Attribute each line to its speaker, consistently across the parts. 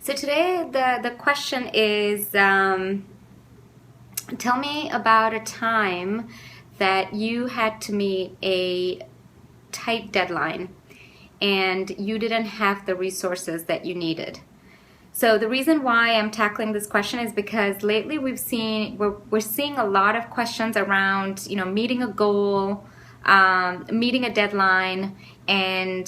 Speaker 1: So today the question is, tell me about a time that you had to meet a tight deadline and you didn't have the resources that you needed. So the reason why I'm tackling this question is because lately we're seeing a lot of questions around, meeting a goal, meeting a deadline, and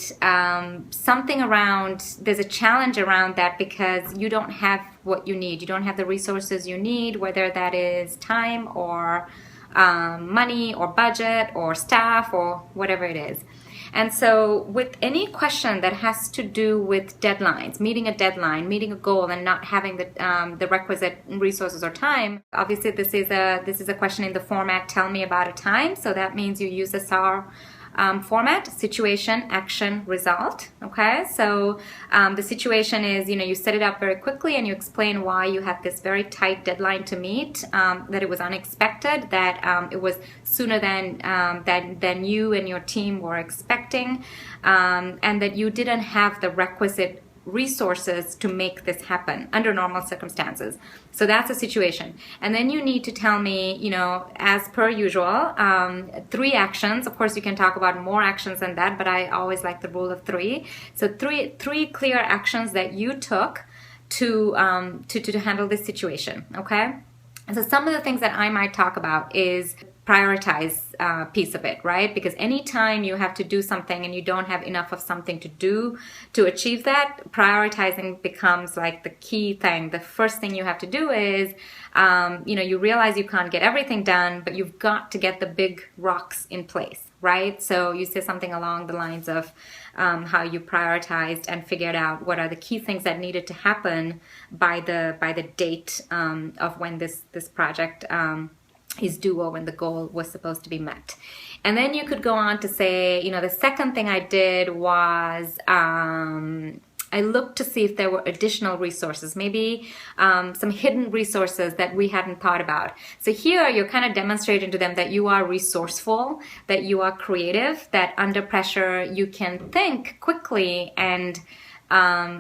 Speaker 1: something around, there's a challenge around that because you don't have what you need. You don't have the resources you need, whether that is time or money or budget or staff or whatever it is. And so with any question that has to do with deadlines, meeting a deadline, meeting a goal, and not having the requisite resources or time, obviously this is a question in the format, tell me about a time. So that means you use the SAR format, situation, action, result. Okay, so the situation is, you set it up very quickly and you explain why you had this very tight deadline to meet, that it was unexpected, that it was sooner than you and your team were expecting, and that you didn't have the requisite resources to make this happen under normal circumstances. So that's a situation. And then you need to tell me, as per usual, 3 actions. Of course, you can talk about more actions than that, but I always like the rule of 3. So three clear actions that you took to handle this situation. Okay. And so some of the things that I might talk about is prioritize piece of it, right? Because anytime you have to do something and you don't have enough of something to do to achieve that, prioritizing becomes like the key thing. The first thing you have to do is, you realize you can't get everything done, but you've got to get the big rocks in place, right? So you say something along the lines of how you prioritized and figured out what are the key things that needed to happen by the date of when this project is due or when the goal was supposed to be met. And then you could go on to say, the second thing I did was I looked to see if there were additional resources, maybe some hidden resources that we hadn't thought about. So here you're kind of demonstrating to them that you are resourceful, that you are creative, that under pressure you can think quickly and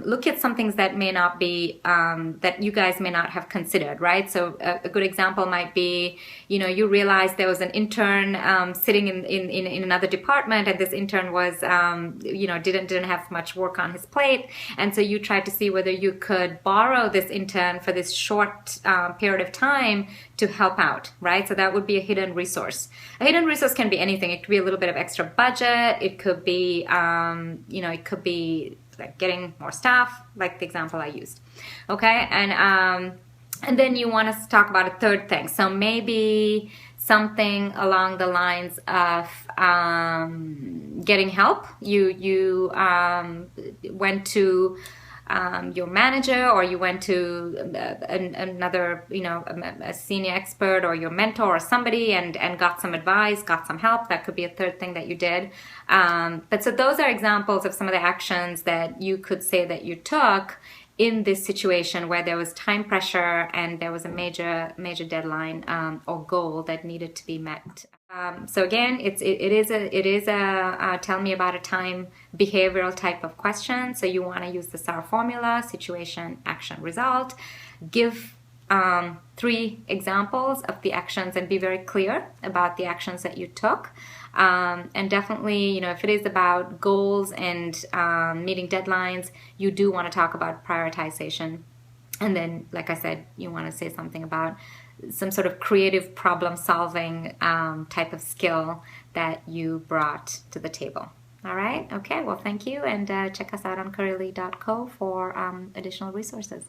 Speaker 1: look at some things that may not be, that you guys may not have considered, right? So a good example might be, you realized there was an intern sitting in another department, and this intern was, didn't have much work on his plate, and so you tried to see whether you could borrow this intern for this short period of time to help out, right? So that would be a hidden resource. A hidden resource can be anything. It could be a little bit of extra budget. It could be, it could be like getting more staff, like the example I used. Okay, and then you want to talk about a third thing. So maybe something along the lines of getting help. You went to your manager, or you went to another, a senior expert or your mentor or somebody and got some advice, got some help. That could be a third thing that you did. But so those are examples of some of the actions that you could say that you took in this situation where there was time pressure and there was a major deadline or goal that needed to be met. So again, it is a tell me about a time behavioral type of question. So you want to use the SAR formula: situation, action, result. Give 3 examples of the actions and be very clear about the actions that you took. And definitely, if it is about goals and meeting deadlines, you do want to talk about prioritization. And then, like I said, you want to say something about some sort of creative problem-solving type of skill that you brought to the table. All right? Okay, well, thank you, and check us out on careerly.co for additional resources.